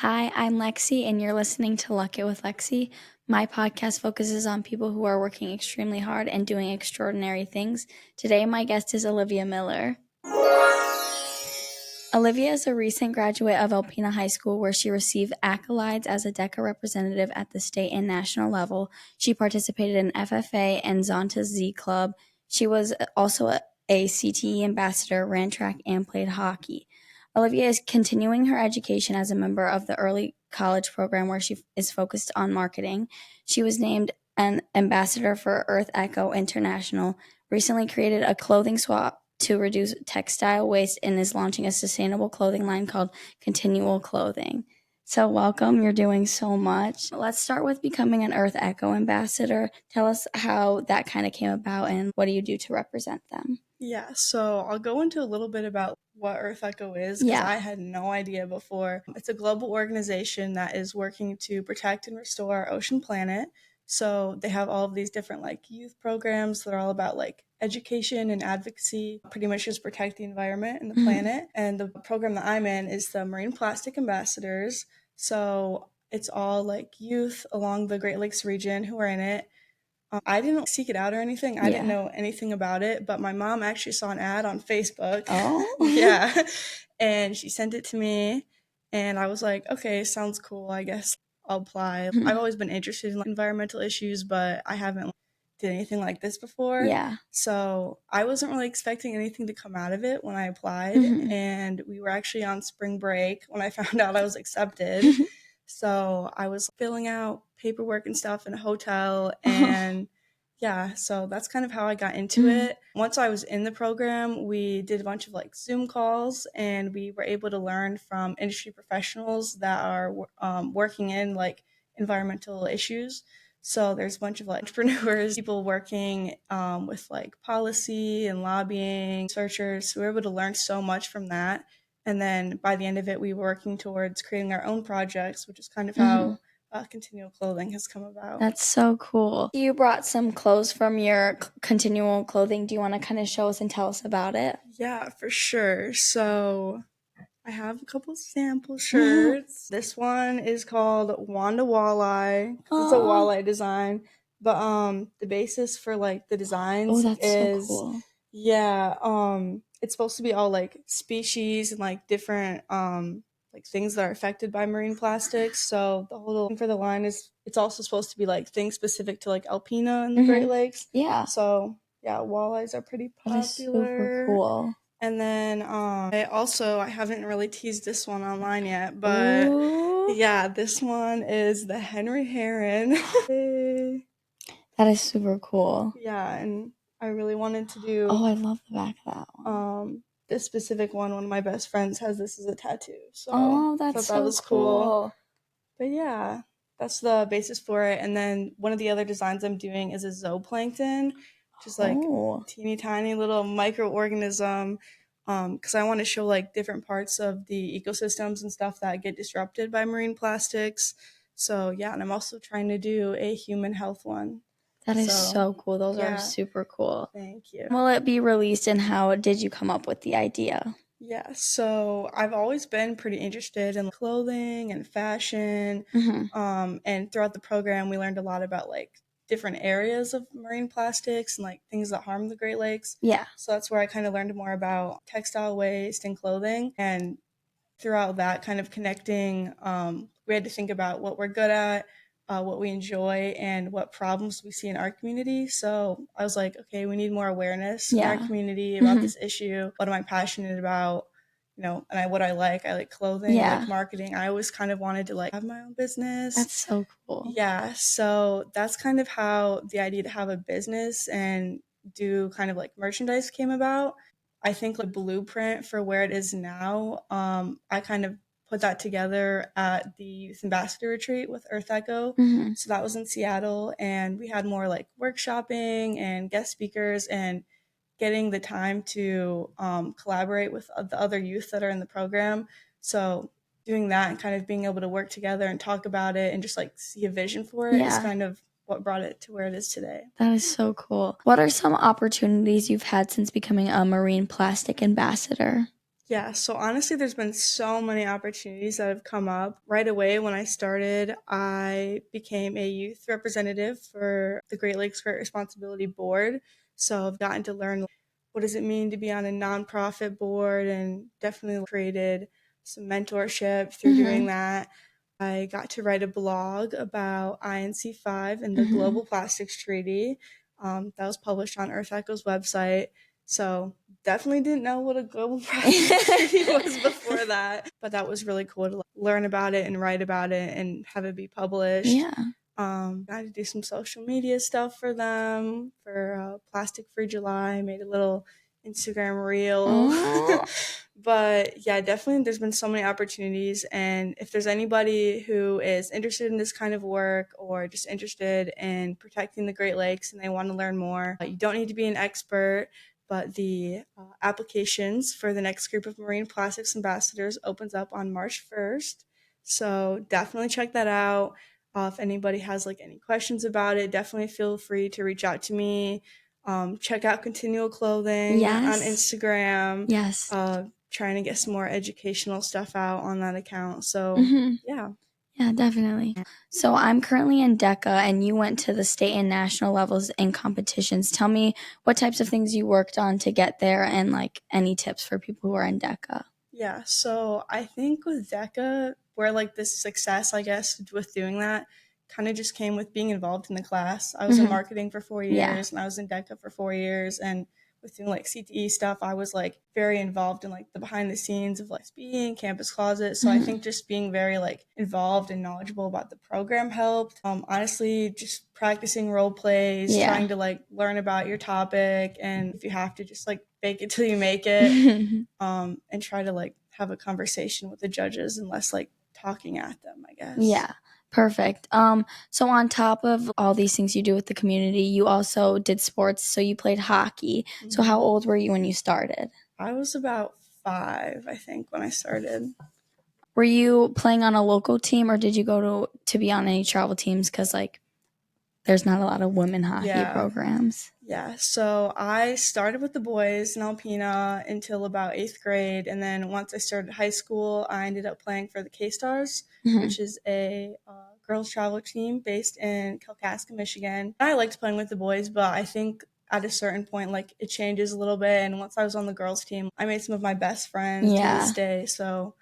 Hi, I'm Lexi, and you're listening to L.U.C.K with Lexi. My podcast focuses on people who are working extremely hard and doing extraordinary things. Today, my guest is Olivia Miller. Olivia is a recent graduate of Alpena High School, where she received accolades as a DECA representative at the state and national level. She participated in FFA and Zonta Z Club. She was also a CTE ambassador, ran track, and played hockey. Olivia is continuing her education as a member of the early college program, where she is focused on marketing. She was named an ambassador for Earth Echo International, recently created a clothing swap to reduce textile waste, and is launching a sustainable clothing line called Continual Clothing. So welcome, you're doing so much. Let's start with becoming an Earth Echo ambassador. Tell us how that kind of came about and what do you do to represent them? Yeah, so I'll go into a little bit about what Earth Echo is because I had no idea before. It's a global organization that is working to protect and restore our ocean planet. So they have all of these different youth programs that are all about education and advocacy, pretty much just protect the environment and the planet. And the program that I'm in is the Marine Plastic Ambassadors. So it's all youth along the Great Lakes region who are in it. I didn't seek it out or anything. I didn't know anything about it, but my mom actually saw an ad on Facebook. Oh. Yeah. And she sent it to me, and I was like, okay, sounds cool. I guess I'll apply. I've always been interested in environmental issues, but I haven't did anything like this before. Yeah. So I wasn't really expecting anything to come out of it when I applied. And we were actually on spring break when I found out I was accepted. So I was filling out paperwork and stuff in a hotel, and yeah, so that's kind of how I got into it. Once I was in the program, we did a bunch of Zoom calls, and we were able to learn from industry professionals that are working in environmental issues. So there's a bunch of entrepreneurs, people working with policy and lobbying, researchers. So we were able to learn so much from that. And then by the end of it, we were working towards creating our own projects, which is kind of how Continual Clothing has come about. That's so cool. You brought some clothes from your Continual Clothing. Do you want to kind of show us and tell us about it? Yeah, for sure. So I have a couple sample shirts. This one is called Wanda Walleye. It's a walleye design. But the basis for the designs is so cool. It's supposed to be all species and different things that are affected by marine plastics. So the whole thing for the line is it's also supposed to be things specific to Alpena and the Great Lakes. Yeah. So yeah, walleyes are pretty popular. That is super cool. And then I haven't really teased this one online yet, but yeah, this one is the Henry Heron. That is super cool. Yeah, and I really wanted to do. Oh, I love the back of that one. This specific one of my best friends has this as a tattoo. So that's that was cool. But yeah, that's the basis for it. And then one of the other designs I'm doing is a zooplankton, which is teeny tiny little microorganism. Because I want to show different parts of the ecosystems and stuff that get disrupted by marine plastics. So yeah, and I'm also trying to do a human health one. That is so cool. Those are super cool. Thank you. Will it be released, and how did you come up with the idea? Yeah, so I've always been pretty interested in clothing and fashion. And throughout the program, we learned a lot about different areas of marine plastics and things that harm the Great Lakes. Yeah. So that's where I kind of learned more about textile waste and clothing. And throughout that kind of connecting, we had to think about what we're good at, what we enjoy, and what problems we see in our community. So I was like, okay, we need more awareness in our community about this issue. What am I passionate about? And what I like clothing, I like marketing. I always kind of wanted to have my own business. That's so cool. Yeah, so that's kind of how the idea to have a business and do kind of merchandise came about. I think the blueprint for where it is now, I kind of put that together at the Youth Ambassador Retreat with Earth Echo. So that was in Seattle, and we had more workshopping and guest speakers and getting the time to collaborate with the other youth that are in the program. So doing that and kind of being able to work together and talk about it and just see a vision for it is kind of what brought it to where it is today. That is so cool. What are some opportunities you've had since becoming a marine plastic ambassador? Yeah, so honestly, there's been so many opportunities that have come up. Right away, when I started, I became a youth representative for the Great Lakes Great Responsibility Board. So I've gotten to learn what does it mean to be on a nonprofit board, and definitely created some mentorship through doing that. I got to write a blog about INC5 and the Global Plastics Treaty. That was published on Earth Echo's website. So definitely didn't know what a global plastics treaty was before that, but that was really cool to learn about it and write about it and have it be published. Yeah. I had to do some social media stuff for them for Plastic Free July. Made a little Instagram reel. But yeah, definitely there's been so many opportunities. And if there's anybody who is interested in this kind of work or just interested in protecting the Great Lakes and they want to learn more, you don't need to be an expert. But the applications for the next group of marine plastics ambassadors opens up on March 1st. So definitely check that out. If anybody has like any questions about it, definitely feel free to reach out to me. Check out Continual Clothing on Instagram. Yes. Trying to get some more educational stuff out on that account. So yeah. Yeah, definitely. So I'm currently in DECA, and you went to the state and national levels in competitions. Tell me what types of things you worked on to get there, and like any tips for people who are in DECA. Yeah, so I think with DECA, where like this success, I guess, with doing that kind of just came with being involved in the class. I was in marketing for 4 years, and I was in DECA for 4 years, and with doing like CTE stuff, I was like very involved in like the behind the scenes of like speaking, campus closet. So I think just being very like involved and knowledgeable about the program helped. Honestly, just practicing role plays, trying to like learn about your topic, and if you have to, just like fake it till you make it. And try to like have a conversation with the judges and less like talking at them, I guess. Yeah. Perfect. So on top of all these things you do with the community, you also did sports. So you played hockey. So how old were you when you started? I was about 5, I think, when I started. Were you playing on a local team, or did you go to be on any travel teams? Because like there's not a lot of women hockey programs. Yeah, so I started with the boys in Alpena until about 8th grade, and then once I started high school, I ended up playing for the K-Stars, which is a girls travel team based in Kalkaska, Michigan. I liked playing with the boys, but I think at a certain point, like, it changes a little bit, and once I was on the girls team, I made some of my best friends to this day, so.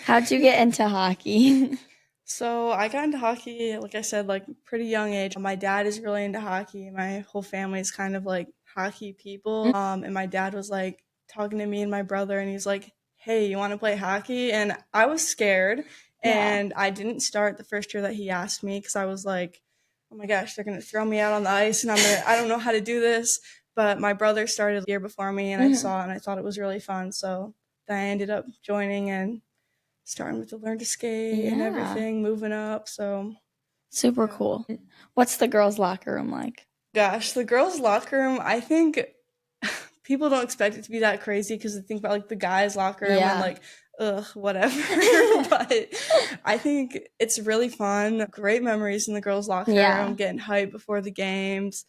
How'd you get into hockey? So I got into hockey, like I said, like pretty young age. My dad is really into hockey. My whole family is kind of like hockey people. And my dad was like talking to me and my brother, and he's like, "Hey, you want to play hockey?" And I was scared, and I didn't start the first year that he asked me because I was like, "Oh my gosh, they're gonna throw me out on the ice, and I don't know how to do this." But my brother started the year before me, and I saw it, and I thought it was really fun. So then I ended up joining and starting with the learn to skate and everything, moving up. So super cool. What's the girls' locker room like? Gosh, the girls' locker room, I think people don't expect it to be that crazy because they think about like the guys' locker room and like, ugh, whatever. But I think it's really fun. Great memories in the girls' locker room, getting hyped before the games,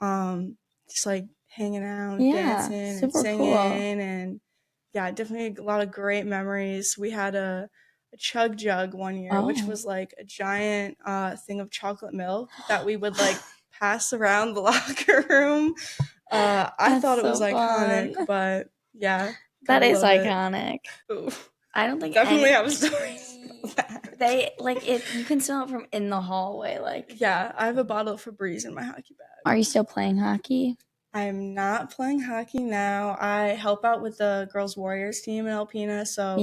just like hanging out, dancing and singing, and yeah, definitely a lot of great memories. We had a chug jug one year, which was like a giant thing of chocolate milk that we would like pass around the locker room. I thought it was iconic, but yeah. That is iconic. Ooh. I don't think definitely have stories about that. They like it. You can smell it from in the hallway. Like, yeah, I have a bottle of Febreze in my hockey bag. Are you still playing hockey? I'm not playing hockey now. I help out with the girls Warriors team in Alpena, so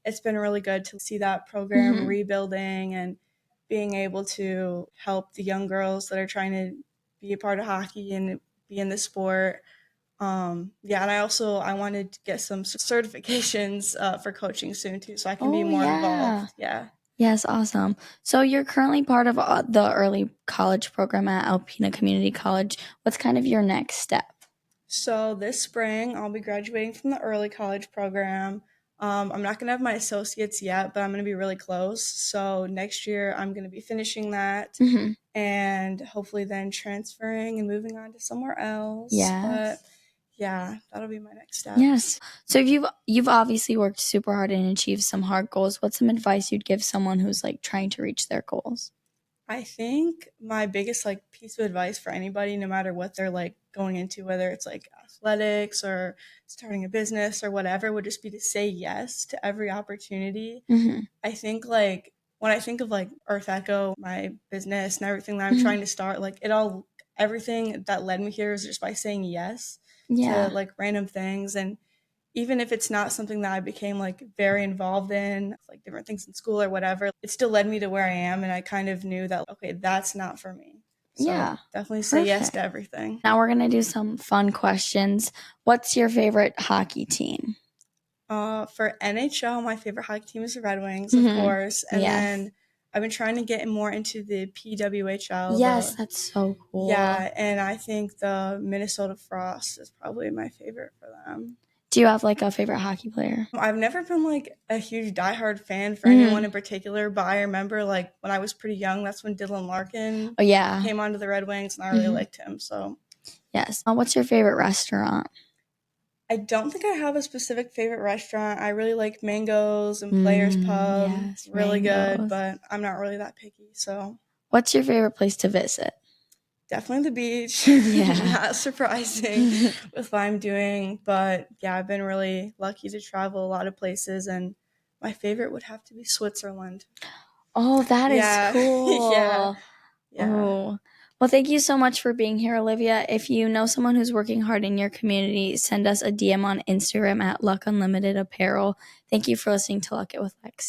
it's been really good to see that program rebuilding and being able to help the young girls that are trying to be a part of hockey and be in the sport. And I wanted to get some certifications for coaching soon too, so I can be more involved. Yeah. Yes, awesome. So you're currently part of the early college program at Alpena Community College. What's kind of your next step? So this spring, I'll be graduating from the early college program. I'm not going to have my associates yet, but I'm going to be really close. So next year, I'm going to be finishing that and hopefully then transferring and moving on to somewhere else. But Yeah, that'll be my next step. Yes. So you've obviously worked super hard and achieved some hard goals. What's some advice you'd give someone who's like trying to reach their goals? I think my biggest like piece of advice for anybody, no matter what they're like going into, whether it's like athletics or starting a business or whatever, would just be to say yes to every opportunity. Mm-hmm. I think like when I think of like Earth Echo, my business and everything that I'm trying to start, like everything that led me here is just by saying yes to Yeah. like random things. And even if it's not something that I became like very involved in, like different things in school or whatever, it still led me to where I am. And I kind of knew that, okay, that's not for me. Yeah. So definitely say yes Perfect. to everything. Now we're going to do some fun questions. What's your favorite hockey team? For NHL, my favorite hockey team is the Red Wings, of course. And Yes. then I've been trying to get more into the PWHL. Yes, that's so cool. Yeah, and I think the Minnesota Frost is probably my favorite for them. Do you have like a favorite hockey player? I've never been like a huge diehard fan for anyone in particular, but I remember like when I was pretty young, that's when Dylan Larkin Oh, yeah. came onto the Red Wings, and I really liked him. So Yes. What's your favorite restaurant? I don't think I have a specific favorite restaurant. I really like Mangoes and Players Pub. Yes, Really good, Mangoes. but I'm not really that picky. So What's your favorite place to visit? definitely the beach. Yeah. Not surprising with what I'm doing. But yeah, I've been really lucky to travel a lot of places, and my favorite would have to be Switzerland. Oh, that is Yeah. cool. Yeah. Yeah. Oh. Well, thank you so much for being here, Olivia. If you know someone who's working hard in your community, send us a DM on Instagram at Luck Unlimited Apparel. Thank you for listening to Luck It with Lexi.